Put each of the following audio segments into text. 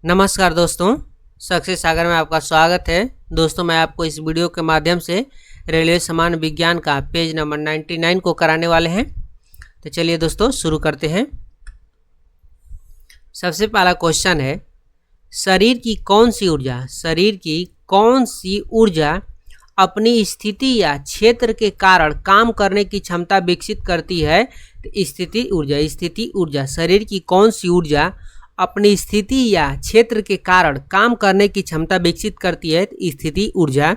नमस्कार दोस्तों, सक्सेस सागर में आपका स्वागत है। दोस्तों, मैं आपको इस वीडियो के माध्यम से रेलवे सामान्य विज्ञान का पेज नंबर 99 को कराने वाले हैं। तो चलिए दोस्तों शुरू करते हैं। सबसे पहला क्वेश्चन है, शरीर की कौन सी ऊर्जा अपनी स्थिति या क्षेत्र के कारण काम करने की क्षमता विकसित करती है। तो स्थिति ऊर्जा शरीर की कौन सी ऊर्जा अपनी स्थिति या क्षेत्र के कारण काम करने की क्षमता विकसित करती है। स्थिति ऊर्जा।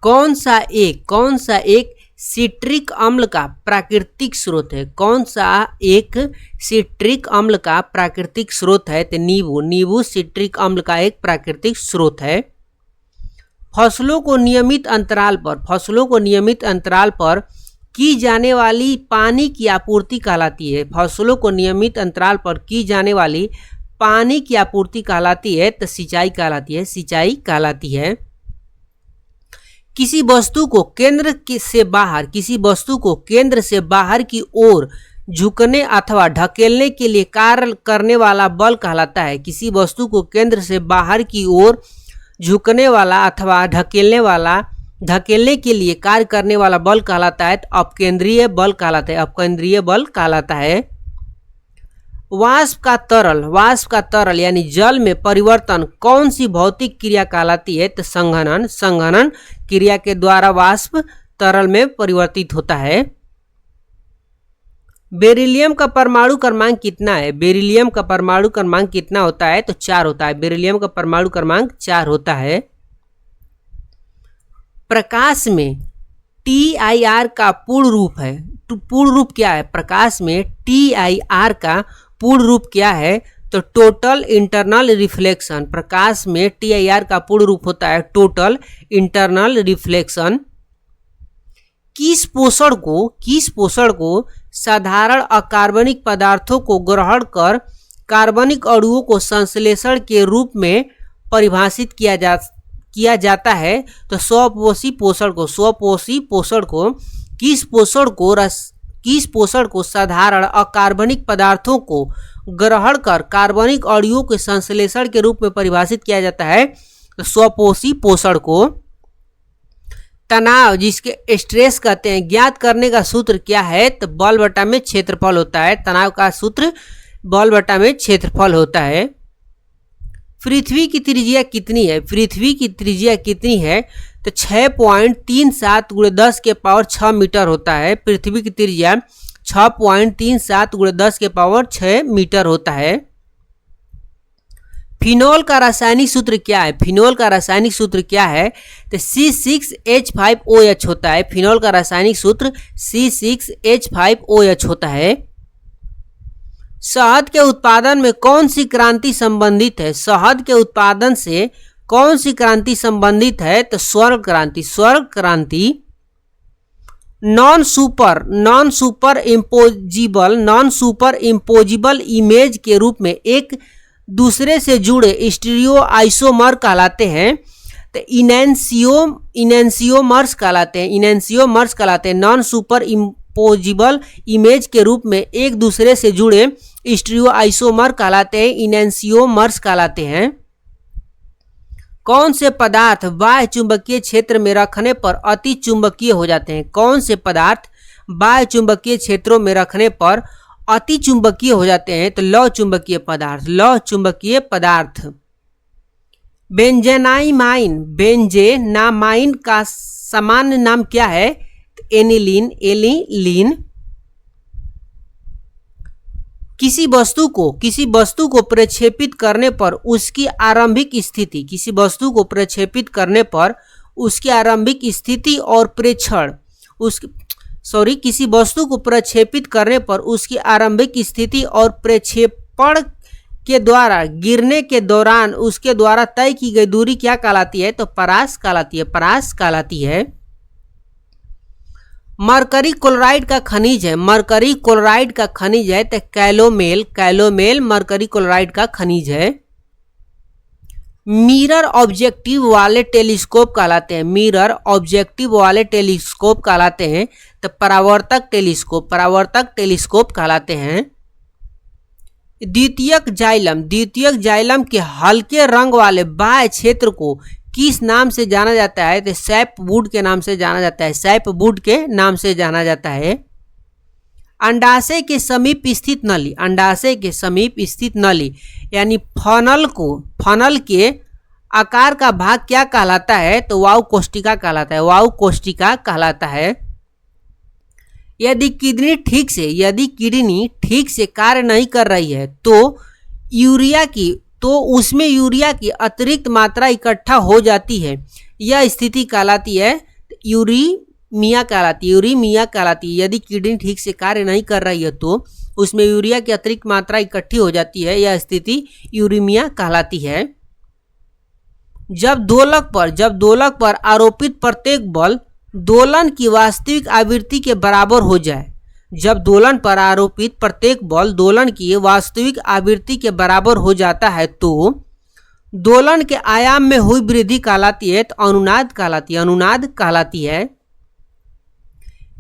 कौन सा एक सिट्रिक अम्ल का प्राकृतिक स्रोत है। कौन सा एक सिट्रिक अम्ल का प्राकृतिक स्रोत है। तो नींबू सिट्रिक अम्ल का एक प्राकृतिक स्रोत है। फसलों को नियमित अंतराल पर की जाने वाली पानी की आपूर्ति कहलाती है। फसलों को नियमित अंतराल पर की जाने वाली पानी की आपूर्ति कहलाती है। तो सिंचाई कहलाती है। किसी वस्तु को केंद्र से बाहर की ओर झुकने अथवा ढकेलने के लिए कार्य करने वाला बल कहलाता है। किसी वस्तु को केंद्र से बाहर की ओर झुकने वाला अथवा ढकेलने के लिए कार्य करने वाला बल कहलाता है। तो अपकेंद्रीय बल कहलाता है। वाष्प का तरल यानी जल में परिवर्तन कौन सी भौतिक क्रिया कहलाती है। तो संघनन क्रिया के द्वारा वाष्प तरल में परिवर्तित होता है। बेरिलियम का परमाणु क्रमांक कितना है। बेरिलियम का परमाणु क्रमांक कितना होता है। तो 4 होता है। बेरिलियम का परमाणु क्रमांक 4 होता है। प्रकाश में TIR का पूर्ण रूप क्या है। प्रकाश में TIR का पूर्ण रूप क्या है। तो टोटल इंटरनल रिफ्लेक्शन। प्रकाश में TIR का पूर्ण रूप होता है टोटल इंटरनल रिफ्लेक्शन। किस पोषण को साधारण अकार्बनिक पदार्थों को ग्रहण कर कार्बनिक अणुओं को संश्लेषण के रूप में परिभाषित किया जाता है। तो स्वपोषी पोषण को किस पोषण को साधारण अकार्बनिक पदार्थों को ग्रहण कर कार्बनिक अणुओं के संश्लेषण के रूप में परिभाषित किया जाता है। तो स्वपोषी पोषण को। तनाव जिसके स्ट्रेस कहते हैं, ज्ञात करने का सूत्र क्या है। तो बल बटा में क्षेत्रफल होता है। तनाव का सूत्र बल बटा में क्षेत्रफल होता है। पृथ्वी की त्रिज्या कितनी है। तो 6.37 × 10 के पावर 6 मीटर होता है। पृथ्वी की त्रिज्या 6.37 × 10 के पावर 6 मीटर होता है। फिनोल का रासायनिक सूत्र क्या है। तो C6H5OH होता है। फिनोल का रासायनिक सूत्र C6H5OH होता है। शहद के उत्पादन में कौन सी क्रांति संबंधित है। शहद के उत्पादन से कौन सी क्रांति संबंधित है। तो स्वर्ण क्रांति। नॉन सुपर इम्पोजिबल इमेज के रूप में एक दूसरे से जुड़े स्टीरियो आइसोमर कहलाते हैं। तो इनैंसियोमर्स कहलाते हैं। नॉन सुपर इम्पोजिबल इमेज के रूप में एक दूसरे से जुड़े स्टीरियो आइसोमर कहलाते हैं। इनैंसियोमर्स कहलाते हैं। कौन से पदार्थ बाह्य चुंबकीय क्षेत्र में रखने पर अति चुंबकीय हो जाते हैं। कौन से पदार्थ बाह्य चुंबकीय क्षेत्रों में रखने पर अति चुंबकीय हो जाते हैं। तो लौह चुंबकीय पदार्थ। बेंजेनामाइन का सामान्य नाम क्या है। एनिलीन। किसी वस्तु को प्रक्षेपित करने पर उसकी आरंभिक स्थिति और प्रेक्षण किसी वस्तु को प्रक्षेपित करने पर उसकी आरंभिक स्थिति और प्रक्षेपण के द्वारा गिरने के दौरान उसके द्वारा तय की गई दूरी क्या कहलाती है। तो परास कहलाती है। मरकरी क्लोराइड का खनिज है। तो कैलोमेल मरकरी क्लोराइड का खनिज है। मिरर ऑब्जेक्टिव वाले टेलीस्कोप कहलाते हैं। तो परावर्तक टेलीस्कोप कहलाते हैं। द्वितीयक जाइलम के हल्के रंग वाले बाह्य क्षेत्र को किस नाम से जाना जाता है? तो सैपवुड के नाम से जाना जाता है, सैपवुड के नाम से जाना जाता है। अंडाशय के समीप स्थित नली, अंडाशय के समीप स्थित नली यानी फनल के आकार का भाग क्या कहलाता है? तो वायु कोष्ठिका कहलाता है, वायु कोष्ठिका कहलाता है। यदि किडनी ठीक से कार्य नहीं कर रही है तो उसमें यूरिया की अतिरिक्त मात्रा इकट्ठा हो जाती है, यह स्थिति कहलाती है यूरीमिया कहलाती है। यदि किडनी ठीक से कार्य नहीं कर रही है तो उसमें यूरिया की अतिरिक्त मात्रा इकट्ठी हो जाती है, यह स्थिति यूरीमिया कहलाती है। जब दोलक पर आरोपित प्रत्येक बल दोलन की वास्तविक आवृत्ति के बराबर हो जाए, जब दोलन पर आरोपित प्रत्येक बल दोलन की वास्तविक आवृत्ति के बराबर हो जाता है तो दोलन के आयाम में हुई वृद्धि कहलाती है, तो अनुनाद कहलाती है।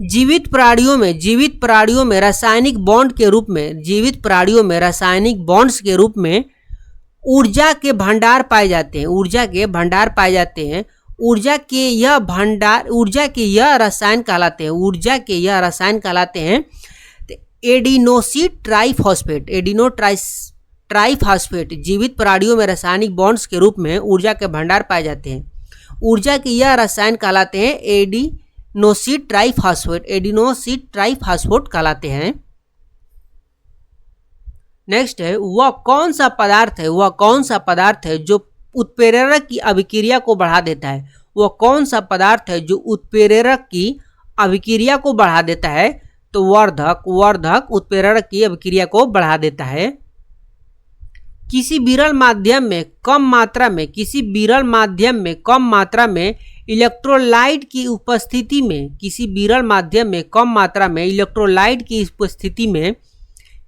जीवित प्राणियों में रासायनिक बॉन्ड के रूप में ऊर्जा के भंडार पाए जाते हैं, ऊर्जा के यह रसायन कहलाते हैं एडिनोसिन ट्राइफॉस्फेट। जीवित प्राणियों में रासायनिक बॉन्ड्स के रूप में ऊर्जा के भंडार पाए जाते हैं, ऊर्जा के यह रसायन कहलाते हैं एडिनोसिन ट्राइफॉस्फेट कहलाते हैं। नेक्स्ट है वह कौन सा पदार्थ है जो उत्प्रेरक की अभिक्रिया को बढ़ा देता है? वह कौन सा पदार्थ है जो उत्प्रेरक की अभिक्रिया को बढ़ा देता है? तो वर्धक उत्प्रेरक की अभिक्रिया को बढ़ा देता है। किसी विरल माध्यम में कम मात्रा में इलेक्ट्रोलाइट की उपस्थिति में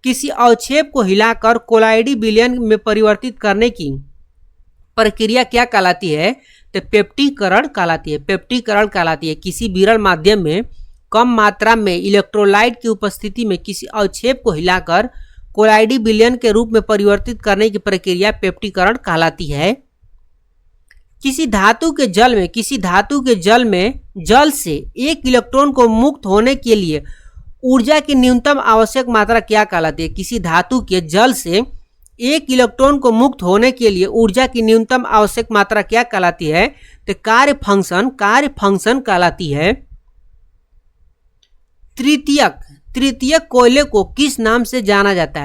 किसी अवक्षेप को हिलाकर कोलाइडी विलयन में परिवर्तित करने की प्रक्रिया क्या कहलाती है? तो पेप्टीकरण कहलाती है। किसी विरल माध्यम में कम मात्रा में इलेक्ट्रोलाइट की उपस्थिति में किसी अवक्षेप को हिलाकर कोलाइडी विलयन के रूप में परिवर्तित करने की प्रक्रिया पेप्टीकरण कहलाती है। किसी धातु के जल से एक इलेक्ट्रॉन को मुक्त होने के लिए ऊर्जा की न्यूनतम आवश्यक मात्रा क्या कहलाती है? किसी धातु के जल से एक इलेक्ट्रॉन को मुक्त होने के लिए ऊर्जा की न्यूनतम आवश्यक मात्रा क्या कहलाती है? तो कार्य फंक्शन कहलाती है। तृतीयक कोयले को किस नाम से जाना जाता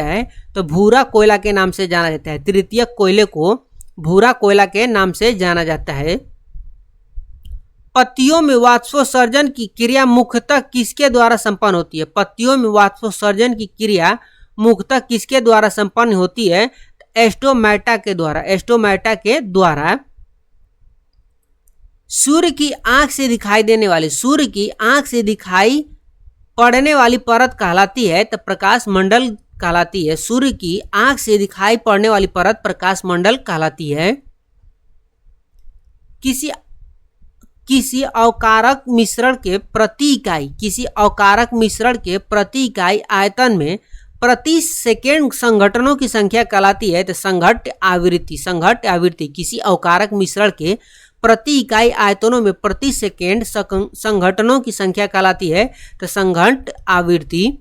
है? तो भूरा कोयला के नाम से जाना जाता है। तृतीयक कोयले को भूरा कोयला के नाम से जाना जाता है। पत्तियों में वाष्पोत्सर्जन की क्रिया मुख्यतः किसके द्वारा संपन्न होती है? पत्तियों में वाष्पोत्सर्जन की क्रिया मुख्यतः किसके द्वारा संपन्न होती है? एस्टोमेटा के द्वारा। सूर्य की आंख से दिखाई पड़ने वाली परत कहलाती है, तो प्रकाश मंडल कहलाती है। सूर्य की आंख से दिखाई पड़ने वाली परत प्रकाश मंडल कहलाती है। किसी अवकारक मिश्रण के प्रति इकाई आयतन में प्रति सेकेंड संघटनों की संख्या कहलाती है, तो संघट्य आवृत्ति। किसी अवकारक मिश्रण के प्रति इकाई आयतनों में प्रति सेकेंड संघटनों की संख्या कहलाती है, तो संघट्य आवृत्ति।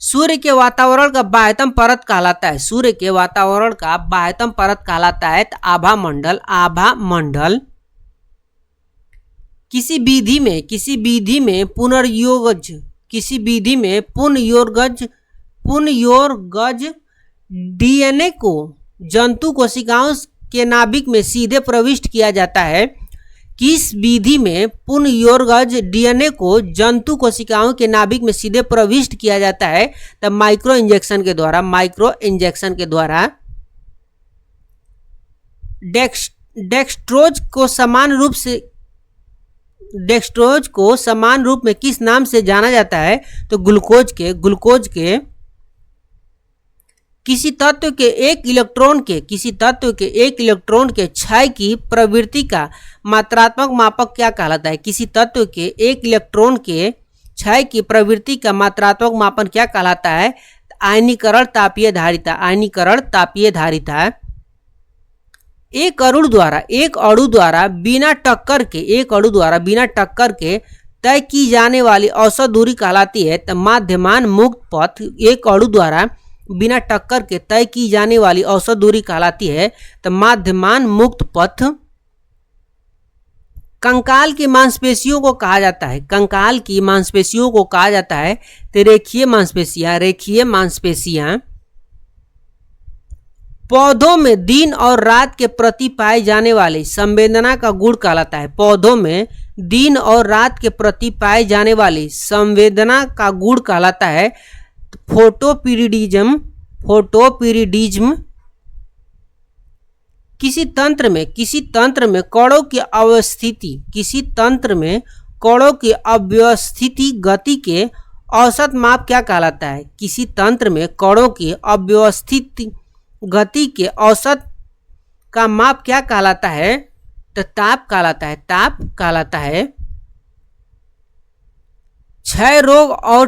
सूर्य के वातावरण का बाह्यतम परत कहलाता है, तो आभा मंडल। किसी विधि में पुनर्योगज डीएनए को जंतु कोशिकाओं के नाभिक में सीधे प्रविष्ट किया जाता है। किस विधि में पुनर्योगज डीएनए को जंतु कोशिकाओं के नाभिक में सीधे प्रविष्ट किया जाता है? तब माइक्रो इंजेक्शन के द्वारा। डेक्सट्रोज को समान रूप में किस नाम से जाना जाता है? तो ग्लूकोज के। किसी तत्व के एक इलेक्ट्रॉन के क्षय की प्रवृत्ति का मात्रात्मक मापक क्या कहलाता है? किसी तत्व के एक इलेक्ट्रॉन के क्षय की प्रवृत्ति का मात्रात्मक मापन क्या कहलाता है? आयनीकरण तापीय धारिता। आयनीकरण तापीय धारिता। एक अणु द्वारा बिना टक्कर के तय की जाने वाली औसत दूरी कहलाती है। तो माध्यमान मुक्त पथ, एक अणु द्वारा बिना टक्कर के तय की जाने वाली औसत दूरी कहलाती है। तो माध्यमान मुक्त पथ। कंकाल की मांसपेशियों को कहा जाता है, कंकाल की मांसपेशियों को कहा जाता है तो रेखीय मांसपेशियां। पौधों में दिन और रात के प्रति पाए जाने वाले संवेदना का गुण कहलाता है। पौधों में दिन और रात के प्रति पाए जाने वाली संवेदना का गुण कहलाता है फोटोपीरिडिज्म। किसी तंत्र में कणों की अव्यवस्थिति गति के औसत माप क्या कहलाता है? किसी तंत्र में कणों की अव्यवस्थित गति के औसत का माप क्या कहलाता है? तो ताप कहलाता है। क्षय रोग और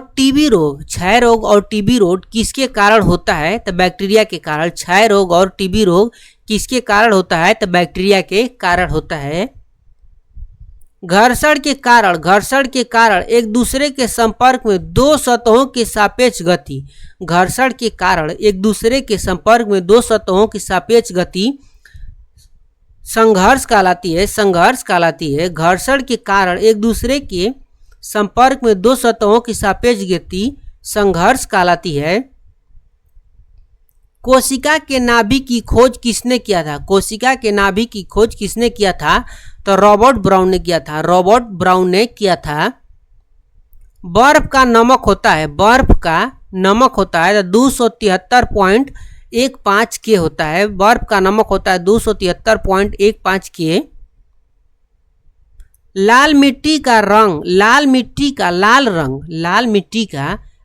टीबी रोग किसके कारण होता है? तो बैक्टीरिया के कारण। क्षय रोग और टीबी रोग किसके कारण होता है? तो बैक्टीरिया के कारण होता है। घर्षण के कारण एक दूसरे के संपर्क में दो सतहों की सापेक्ष गति। घर्षण के कारण एक दूसरे के संपर्क में दो सतहों की सापेक्ष गति संघर्ष कहलाती है। घर्षण के कारण एक दूसरे के संपर्क में दो सतहों की सापेक्ष गति संघर्ष कहलाती है। कोशिका के नाभिक की खोज किसने किया था? तो रॉबर्ट ब्राउन ने किया था। बर्फ का नमक होता है तो 273.15 के होता है। बर्फ का नमक होता है 273.15 के। लाल मिट्टी का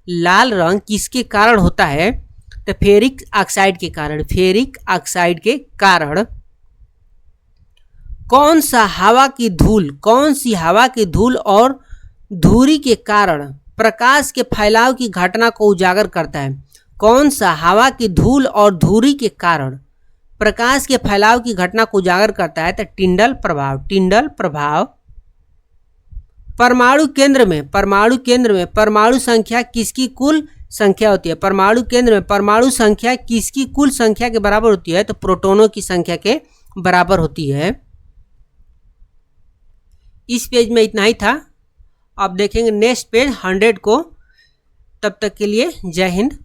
लाल रंग किसके कारण होता है? तो फेरिक ऑक्साइड के कारण। कौन सी हवा की धूल और धुरी के कारण प्रकाश के फैलाव की घटना को उजागर करता है? कौन सा हवा की धूल और धुरी के कारण प्रकाश के फैलाव की घटना को उजागर करता है? तो टिंडल प्रभाव। परमाणु केंद्र में परमाणु संख्या किसकी कुल संख्या होती है? परमाणु केंद्र में परमाणु संख्या किसकी कुल संख्या के बराबर होती है? तो प्रोटॉनों की संख्या के बराबर होती है। इस पेज में इतना ही था। अब देखेंगे नेक्स्ट पेज 100 को। तब तक के लिए जय हिंद।